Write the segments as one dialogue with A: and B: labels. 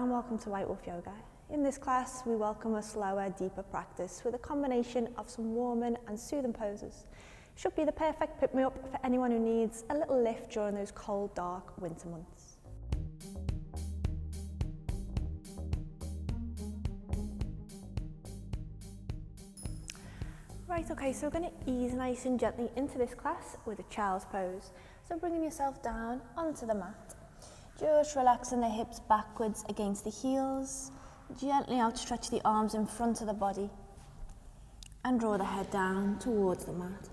A: and welcome to White Wolf Yoga. In this class, we welcome a slower, deeper practice with a combination of some warming and soothing poses. Should be the perfect pick-me-up for anyone who needs a little lift during those cold, dark winter months. Right, okay, so we're going to ease nice and gently into this class with a child's pose. So bringing yourself down onto the mat. Just relaxing the hips backwards against the heels. Gently outstretch the arms in front of the body. And draw the head down towards the mat.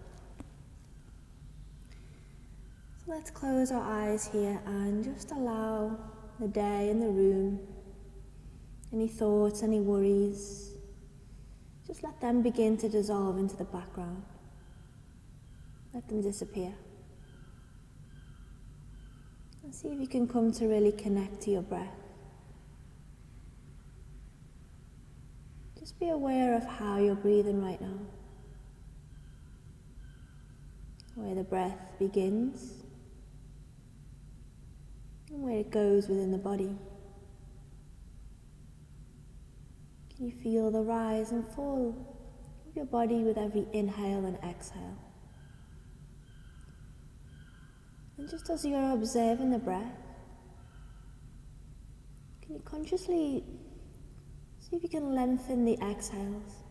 A: So let's close our eyes here and just allow the day in the room, any thoughts, any worries, just let them begin to dissolve into the background. Let them disappear. And see if you can come to really connect to your breath. Just be aware of how you're breathing right now. Where the breath begins and where it goes within the body. Can you feel the rise and fall of your body with every inhale and exhale? And just as you're observing the breath, can you consciously see if you can lengthen the exhales,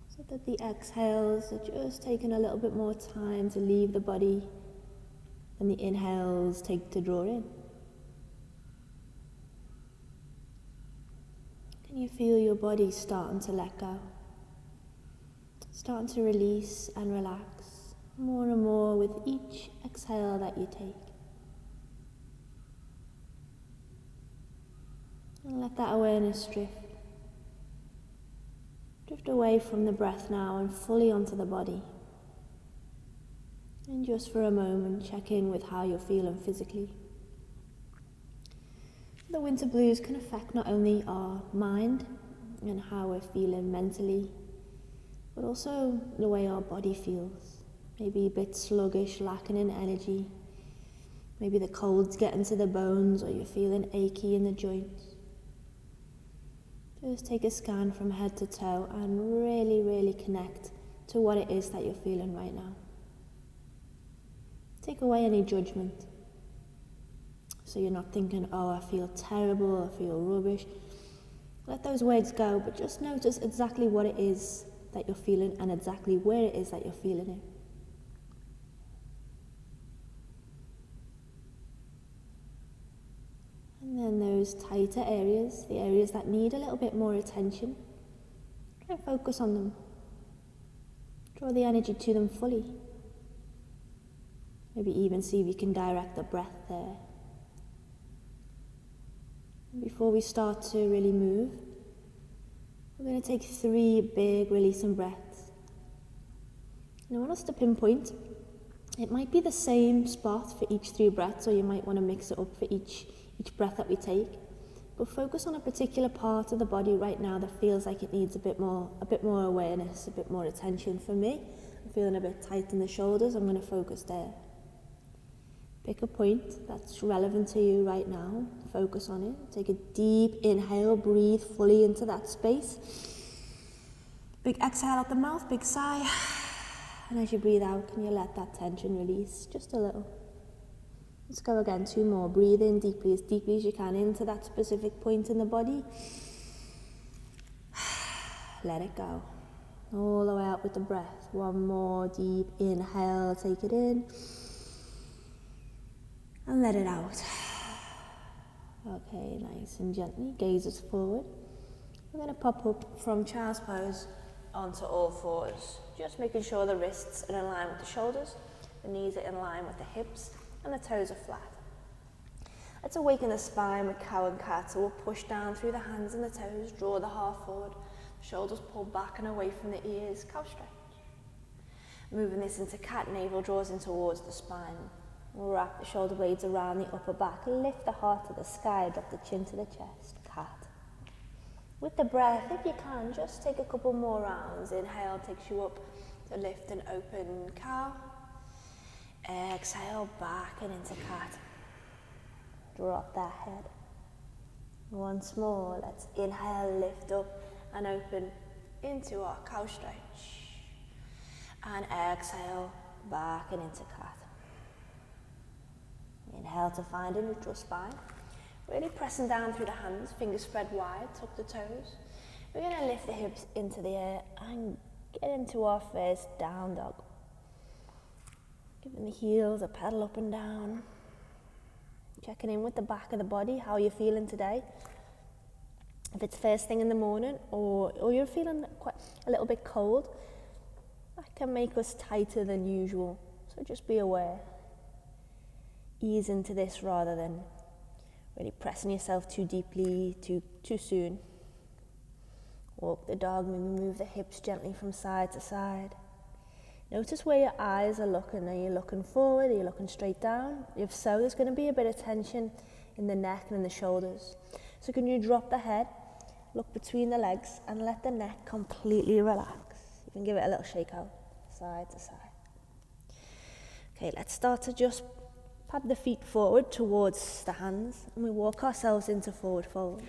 A: so that the exhales are just taking a little bit more time to leave the body than the inhales take to draw in. Can you feel your body starting to let go, starting to release and relax more and more with each exhale that you take? And let that awareness drift away from the breath now and fully onto the body. And just for a moment, check in with how you're feeling physically. The winter blues can affect not only our mind and how we're feeling mentally, but also the way our body feels. Maybe a bit sluggish, lacking in energy. Maybe the cold's getting to the bones, or you're feeling achy in the joints. Just take a scan from head to toe and really, really connect to what it is that you're feeling right now. Take away any judgment. So you're not thinking, oh, I feel terrible, I feel rubbish. Let those words go, but just notice exactly what it is that you're feeling and exactly where it is that you're feeling it. And then those tighter areas, the areas that need a little bit more attention, try and focus on them. Draw the energy to them fully. Maybe even see if you can direct the breath there. Before we start to really move, we're going to take 3 big releasing breaths. And I want us to pinpoint. It might be the same spot for each 3 breaths, or you might want to mix it up for each breath that we take. But focus on a particular part of the body right now that feels like it needs a bit more awareness, a bit more attention. For me, I'm feeling a bit tight in the shoulders. I'm going to focus there. Pick a point that's relevant to you right now. Focus on it. Take a deep inhale. Breathe fully into that space. Big exhale out the mouth. Big sigh. And as you breathe out, can you let that tension release just a little? Let's go again. 2 more. Breathe in deeply as you can into that specific point in the body. Let it go. All the way out with the breath. 1 more deep inhale. Take it in. And let it out. Okay, nice and gently, gaze us forward. We're going to pop up from child's pose onto all fours, just making sure the wrists are in line with the shoulders, the knees are in line with the hips, and the toes are flat. Let's awaken the spine with cow and cat, so we'll push down through the hands and the toes, draw the heart forward, the shoulders pull back and away from the ears, cow stretch. Moving this into cat, navel draws in towards the spine. We'll wrap the shoulder blades around the upper back, lift the heart to the sky, drop the chin to the chest, cat. With the breath, if you can, just take a couple more rounds. Inhale takes you up to lift and open cow. Exhale back and into cat. Drop that head. Once more, let's inhale, lift up and open into our cow stretch. And exhale, back and into cat. Inhale to find a neutral spine. Really pressing down through the hands, fingers spread wide, tuck the toes. We're going to lift the hips into the air and get into our first down dog. Giving the heels a pedal up and down. Checking in with the back of the body, how you're feeling today. If it's first thing in the morning or you're feeling quite a little bit cold, that can make us tighter than usual. So just be aware. Ease into this rather than really pressing yourself too deeply, too soon. Walk the dog, maybe move the hips gently from side to side. Notice where your eyes are looking. Are you looking forward? Are you looking straight down? If so, there's going to be a bit of tension in the neck and in the shoulders. So can you drop the head, look between the legs and let the neck completely relax. You can give it a little shake out, side to side. Okay, let's start to just pad the feet forward towards the hands and we walk ourselves into forward fold.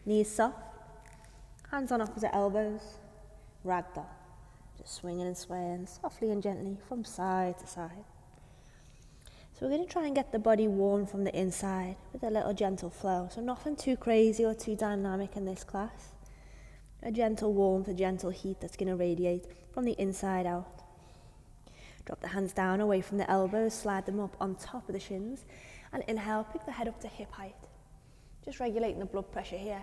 A: Knees soft, hands on opposite elbows, ragdoll. Just swinging and swaying softly and gently from side to side. So we're going to try and get the body warm from the inside with a little gentle flow. So nothing too crazy or too dynamic in this class. A gentle warmth, a gentle heat that's going to radiate from the inside out. Drop the hands down away from the elbows, slide them up on top of the shins, and inhale, pick the head up to hip height. Just regulating the blood pressure here.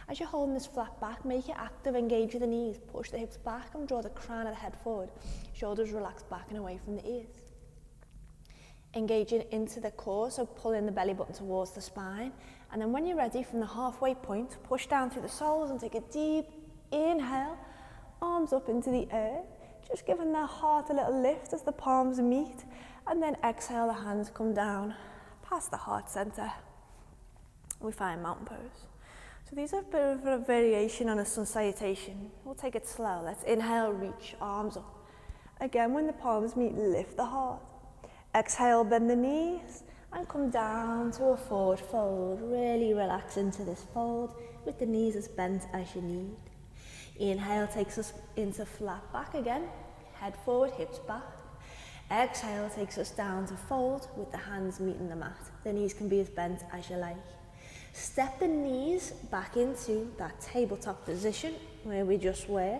A: As you're holding this flat back, make it active, engage with the knees, push the hips back and draw the crown of the head forward. Shoulders relax back and away from the ears. Engaging into the core, so pulling the belly button towards the spine. And then when you're ready, from the halfway point, push down through the soles and take a deep inhale, arms up into the air. Just giving the heart a little lift as the palms meet. And then exhale, the hands come down past the heart center. We find mountain pose. So these are a bit of a variation on a sun salutation. We'll take it slow. Let's inhale, reach, arms up. Again, when the palms meet, lift the heart. Exhale, bend the knees and come down to a forward fold. Really relax into this fold with the knees as bent as you need. Inhale takes us into flat back again. Head forward, hips back. Exhale takes us down to fold with the hands meeting the mat. The knees can be as bent as you like. Step the knees back into that tabletop position where we just were.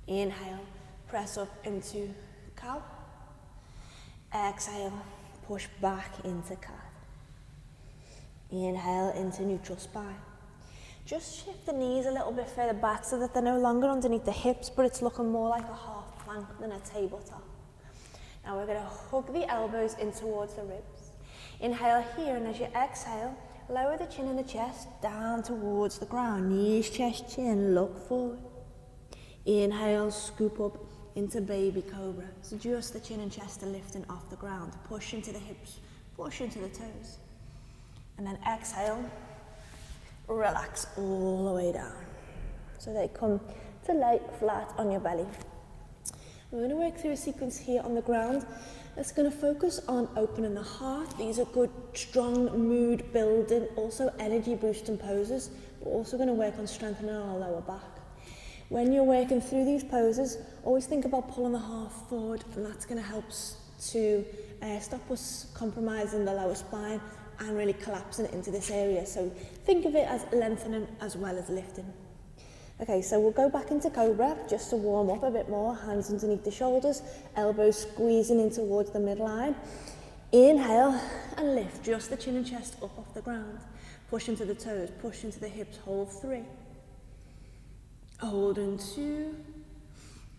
A: Inhale, press up into cow. Exhale, push back into cat. Inhale into neutral spine. Just shift the knees a little bit further back so that they're no longer underneath the hips, but it's looking more like a half plank than a tabletop. Now we're going to hug the elbows in towards the ribs. Inhale here, and as you exhale, lower the chin and the chest down towards the ground. Knees, chest, chin, look forward. Inhale, scoop up into baby cobra. So just the chin and chest are lifting off the ground. Push into the hips, push into the toes. And then exhale, relax all the way down. So they come to lay flat on your belly. We're going to work through a sequence here on the ground that's going to focus on opening the heart. These are good, strong, mood building, also energy boosting poses. We're also going to work on strengthening our lower back. When you're working through these poses, always think about pulling the heart forward, and that's going to help to stop us compromising the lower spine and really collapsing it into this area. So think of it as lengthening as well as lifting. Okay, so we'll go back into Cobra just to warm up a bit more. Hands underneath the shoulders, elbows squeezing in towards the midline. Inhale and lift just the chin and chest up off the ground. Push into the toes, push into the hips, hold 3. Hold in 2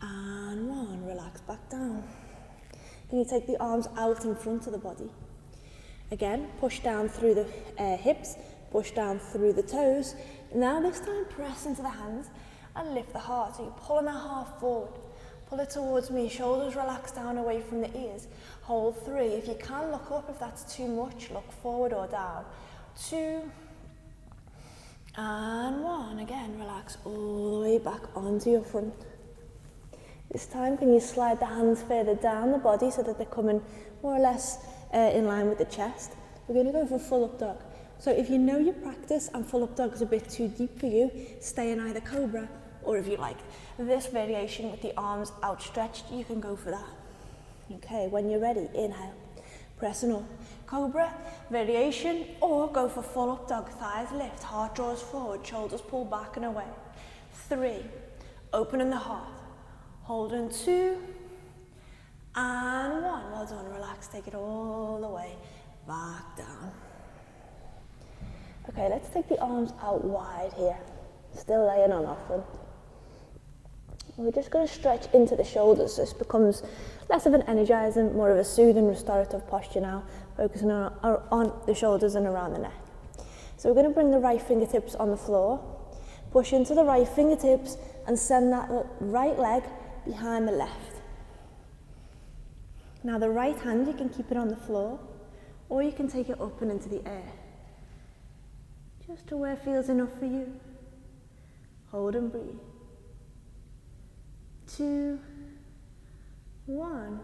A: and 1. Relax back down. Can you take the arms out in front of the body? Again, push down through the hips, push down through the toes. Now this time press into the hands and lift the heart. So you're pulling that heart forward. Pull it towards me, shoulders relax down away from the ears. Hold 3. If you can, look up. If that's too much, look forward or down. 2 and 1. Again, relax all the way back onto your front. This time, can you slide the hands further down the body so that they're coming more or less in line with the chest. We're going to go for full up dog. So if you know your practice and full up dog is a bit too deep for you, stay in either Cobra, or if you like this variation with the arms outstretched, you can go for that. Okay, when you're ready, inhale, pressing up, Cobra, variation, or go for full up dog, thighs lift, heart draws forward, shoulders pull back and away. 3, opening the heart, holding 2, and 1. Well done, relax, take it all the way back down. Okay, let's take the arms out wide here, still laying on our front. We're just going to stretch into the shoulders, so this becomes less of an energizing, more of a soothing, restorative posture now, focusing on the shoulders and around the neck. So we're going to bring the right fingertips on the floor, push into the right fingertips and send that right leg behind the left. Now the right hand, you can keep it on the floor, or you can take it up and into the air. Just to where feels enough for you. Hold and breathe. 2, 1.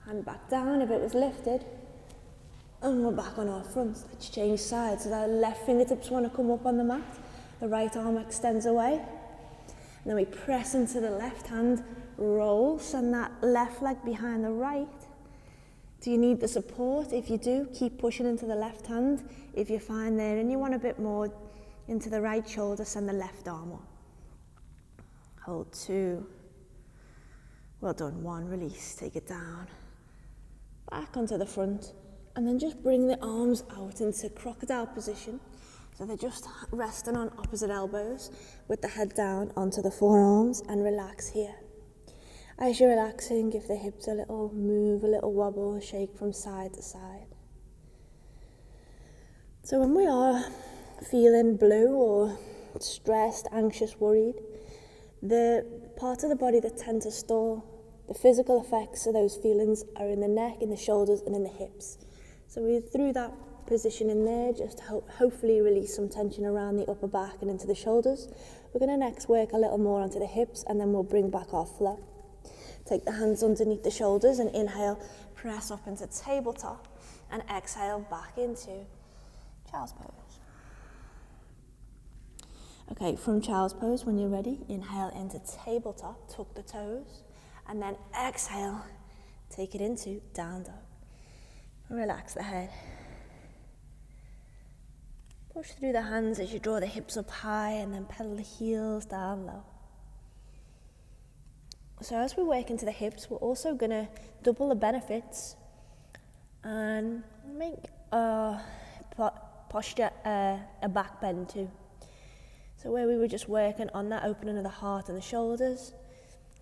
A: Hand back down if it was lifted. And we're back on our fronts. Let's change sides. So the left fingertips want to come up on the mat. The right arm extends away. And then we press into the left hand, roll, send that left leg behind the right. Do you need the support? If you do, keep pushing into the left hand. If you find there and you want a bit more into the right shoulder, send the left arm up. Hold 2. Well done, 1, release, take it down. Back onto the front, and then just bring the arms out into crocodile position. So they're just resting on opposite elbows with the head down onto the forearms, and relax here. As you're relaxing, give the hips a little move, a little wobble, shake from side to side. So when we are feeling blue or stressed, anxious, worried, the parts of the body that tend to store the physical effects of those feelings are in the neck, in the shoulders, and in the hips. So through that position in there, just hopefully release some tension around the upper back and into the shoulders. We're going to next work a little more onto the hips, and then we'll bring back our flow. Take the hands underneath the shoulders and inhale, press up into tabletop, and exhale back into child's pose. Okay, from child's pose, when you're ready, inhale into tabletop, tuck the toes, and then exhale, take it into down dog. Relax the head. Push through the hands as you draw the hips up high, and then pedal the heels down low. So as we work into the hips, we're also going to double the benefits and make our posture a back bend too. So where we were just working on that opening of the heart and the shoulders,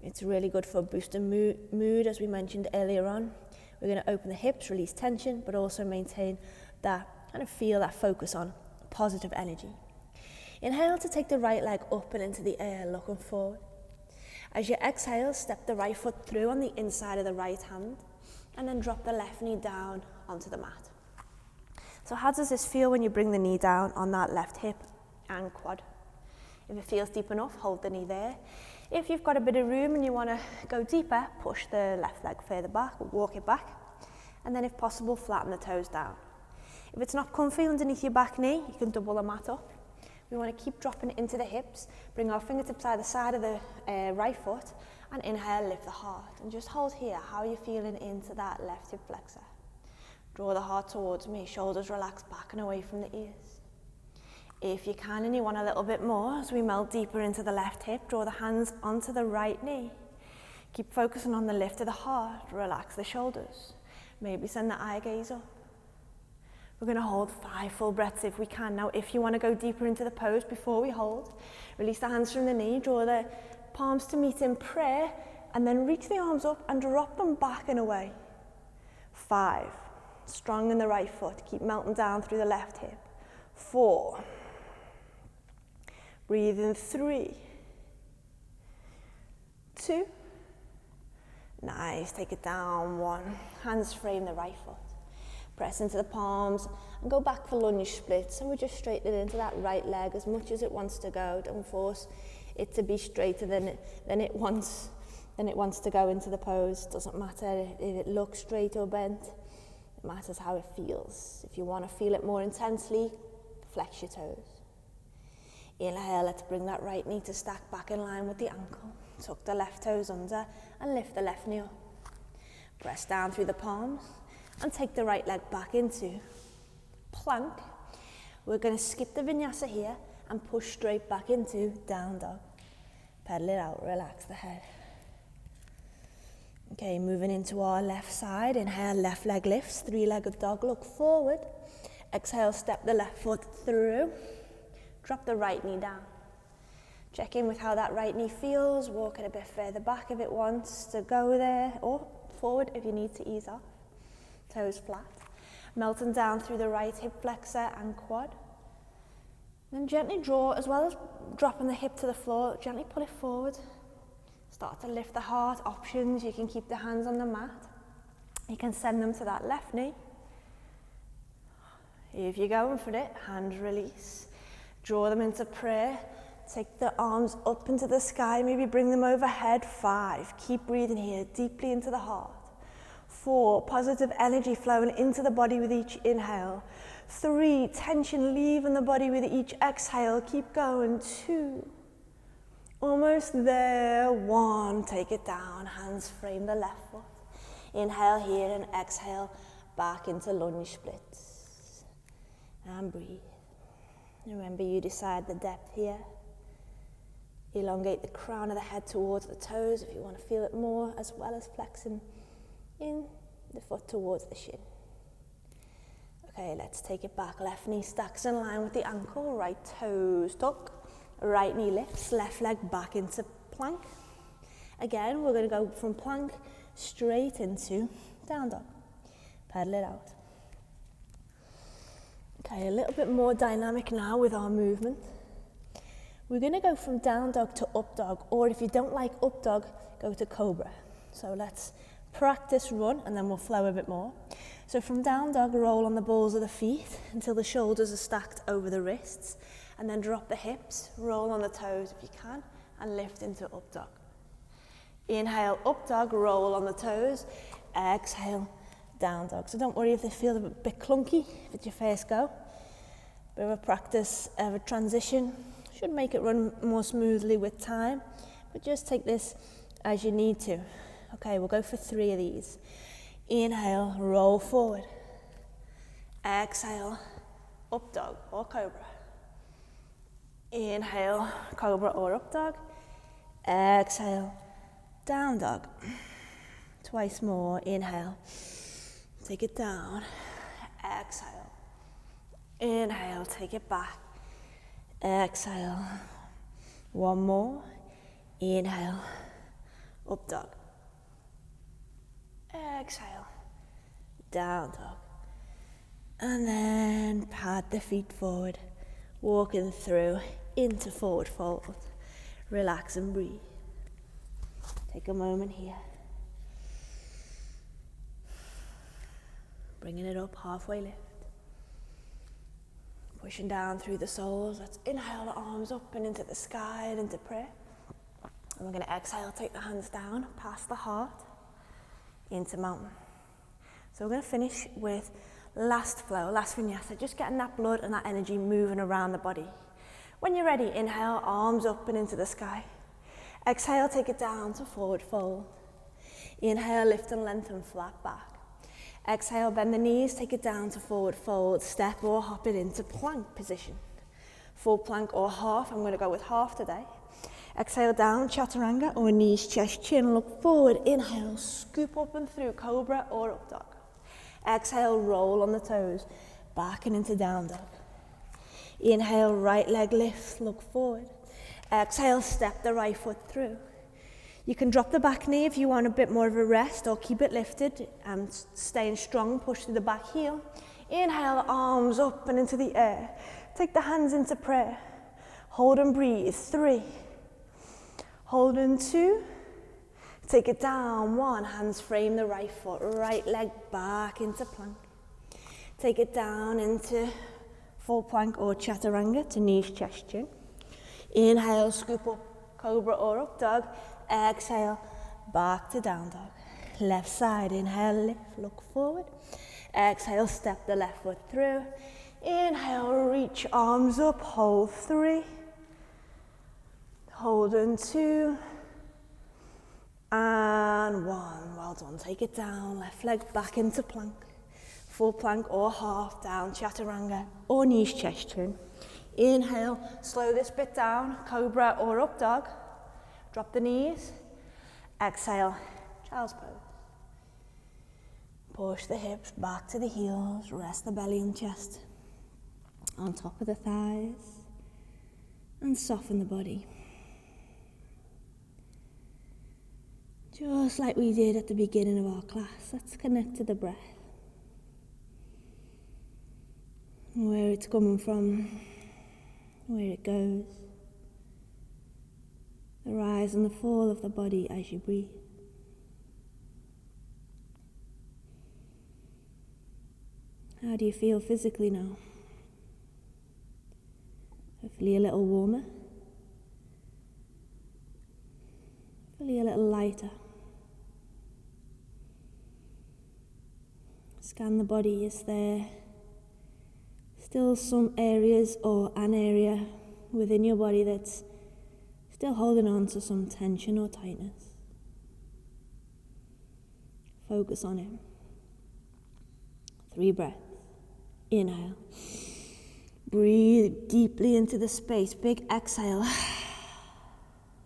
A: it's really good for boosting mood, as we mentioned earlier on. We're going to open the hips, release tension, but also maintain that kind of feel, that focus on positive energy. Inhale to take the right leg up and into the air, looking forward. As you exhale, step the right foot through on the inside of the right hand, and then drop the left knee down onto the mat. So how does this feel when you bring the knee down on that left hip and quad? If it feels deep enough, hold the knee there. If you've got a bit of room and you want to go deeper, push the left leg further back, walk it back, and then if possible, flatten the toes down. If it's not comfy underneath your back knee, you can double the mat up. We want to keep dropping into the hips, bring our fingertips either side of the right foot, and inhale, lift the heart. And just hold here, how are you feeling into that left hip flexor? Draw the heart towards me, shoulders relax back and away from the ears. If you can and you want a little bit more, as we melt deeper into the left hip, draw the hands onto the right knee. Keep focusing on the lift of the heart, relax the shoulders. Maybe send the eye gaze up. We're going to hold 5 full breaths if we can. Now, if you want to go deeper into the pose before we hold, release the hands from the knee, draw the palms to meet in prayer, and then reach the arms up and drop them back and away. 5, strong in the right foot, keep melting down through the left hip. 4, breathe in 3, 2, nice, take it down, 1, hands frame the right foot. Press into the palms and go back for lunge splits. So we're just straightening into that right leg as much as it wants to go. Don't force it to be straighter than it wants to go into the pose. Doesn't matter if it looks straight or bent. It matters how it feels. If you want to feel it more intensely, flex your toes. Inhale, let's bring that right knee to stack back in line with the ankle. Tuck the left toes under and lift the left knee up. Press down through the palms and take the right leg back into plank. We're going to skip the vinyasa here and push straight back into down dog. Pedal it out, relax the head. Okay, moving into our left side. Inhale, left leg lifts, three-legged dog, look forward. Exhale, step the left foot through. Drop the right knee down. Check in with how that right knee feels. Walk it a bit further back if it wants to go there, or forward if you need to ease off. Toes flat. Melting down through the right hip flexor and quad. Then gently draw, as well as dropping the hip to the floor, gently pull it forward. Start to lift the heart. Options, you can keep the hands on the mat. You can send them to that left knee. If you're going for it, hand release. Draw them into prayer. Take the arms up into the sky, maybe bring them overhead. 5, keep breathing here, deeply into the heart. 4, positive energy flowing into the body with each inhale. 3, tension leaving the body with each exhale. Keep going. 2, almost there. 1, take it down, hands frame the left foot. Inhale here and exhale back into lunge splits. And breathe. Remember, you decide the depth here. Elongate the crown of the head towards the toes if you want to feel it more, as well as flexing in the foot towards the shin. Okay, let's take it back. Left knee stacks in line with the ankle, right toes tuck, right knee lifts, left leg back into plank. Again, we're going to go from plank straight into down dog. Pedal it out. Okay, a little bit more dynamic now with our movement. We're going to go from down dog to up dog, or if you don't like up dog, go to Cobra. So let's practice run and then we'll flow a bit more. So from down dog, roll on the balls of the feet until the shoulders are stacked over the wrists, and then drop the hips, roll on the toes if you can, and lift into up dog. Inhale, up dog, roll on the toes. Exhale, down dog. So don't worry if this feels a bit clunky if it's your first go. Bit of a practice of a transition. Should make it run more smoothly with time, but just take this as you need to. Okay, we'll go for 3 of these. Inhale, roll forward. Exhale, up dog or Cobra. Inhale, Cobra or up dog. Exhale, down dog. Twice more. Inhale, take it down. Exhale. Inhale, take it back. Exhale. 1 more. Inhale, up dog. Exhale, down dog. And then pad the feet forward, walking through into forward fold. Relax and breathe. Take a moment here. Bringing it up, halfway lift. Pushing down through the soles. Let's inhale the arms up and into the sky and into prayer. And we're going to exhale, take the hands down, past the heart, into mountain. So we're going to finish with last flow, last vinyasa, just getting that blood and that energy moving around the body. When you're ready, inhale, arms up and into the sky. Exhale, take it down to forward fold. Inhale, lift and lengthen, flat back. Exhale, bend the knees, take it down to forward fold, step or hop it into plank position. Full plank or half, I'm going to go with half today. Exhale down, chaturanga or knees, chest, chin, look forward. Inhale, scoop up and through, Cobra or up dog. Exhale, roll on the toes, back and into down dog. Inhale, right leg lifts, look forward. Exhale, step the right foot through. You can drop the back knee if you want a bit more of a rest, or keep it lifted and staying strong, push through the back heel. Inhale, arms up and into the air. Take the hands into prayer. Hold and breathe. 3. Hold and 2. Take it down. 1. Hands frame the right foot. Right leg back into plank. Take it down into full plank or chaturanga to knees, chest, chin. Inhale, scoop up, Cobra or up dog. Exhale, back to down dog. Left side, inhale, lift, look forward. Exhale, step the left foot through.
B: Inhale, reach arms up, hold 3. Hold in 2. And 1. Well done. Take it down. Left leg back into plank. Full plank or half down, chaturanga or knees chest turn. Inhale, slow this bit down, cobra or up dog. Drop the knees. Exhale, child's pose. Push the hips back to the heels, rest the belly and chest on top of the thighs and soften the body. Just like we did at the beginning of our class, let's connect to the breath. Where it's coming from, where it goes. The rise and the fall of the body as you breathe. How do you feel physically now? Hopefully a little warmer. Hopefully a little lighter. Scan the body. Is there still some areas or an area within your body that's still holding on to some tension or tightness? Focus on it. 3 breaths. Inhale. Breathe deeply into the space. Big exhale.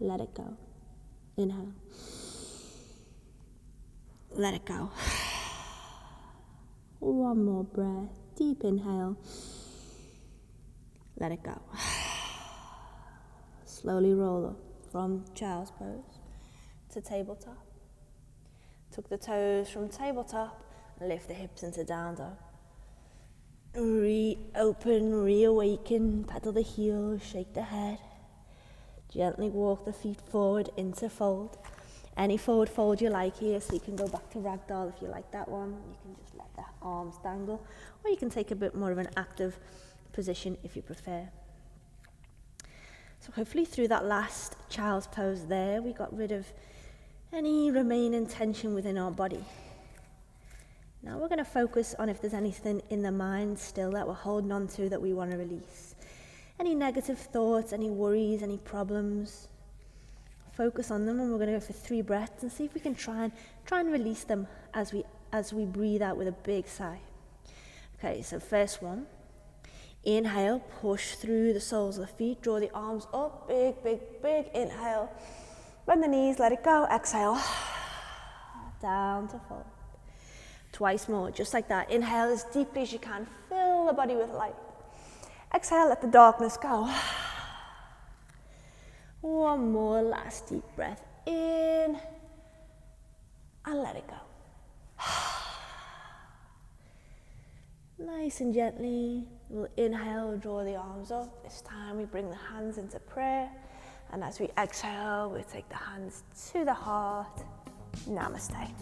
B: Let it go. Inhale. Let it go. One more breath. Deep inhale. Let it go. Slowly roll up from child's pose to tabletop. Tuck the toes from tabletop and lift the hips into down dog. Reopen, reawaken, pedal the heels, shake the head. Gently walk the feet forward into fold. Any forward fold you like here, so you can go back to ragdoll if you like that one. You can just let the arms dangle, or you can take a bit more of an active position if you prefer. So hopefully through that last child's pose there, we got rid of any remaining tension within our body. Now we're going to focus on if there's anything in the mind still that we're holding on to that we want to release. Any negative thoughts, any worries, any problems. Focus on them, and we're going to go for 3 breaths and see if we can try and release them as we breathe out with a big sigh. Okay, so first one. Inhale, push through the soles of the feet, draw the arms up, big, big, big inhale. Bend the knees, let it go, exhale. Down to fold. Twice more, just like that. Inhale as deeply as you can, fill the body with light. Exhale, let the darkness go. One more last deep breath in, and let it go. Nice and gently, we'll inhale, draw the arms up. This time we bring the hands into prayer, and as we exhale, we take the hands to the heart. Namaste.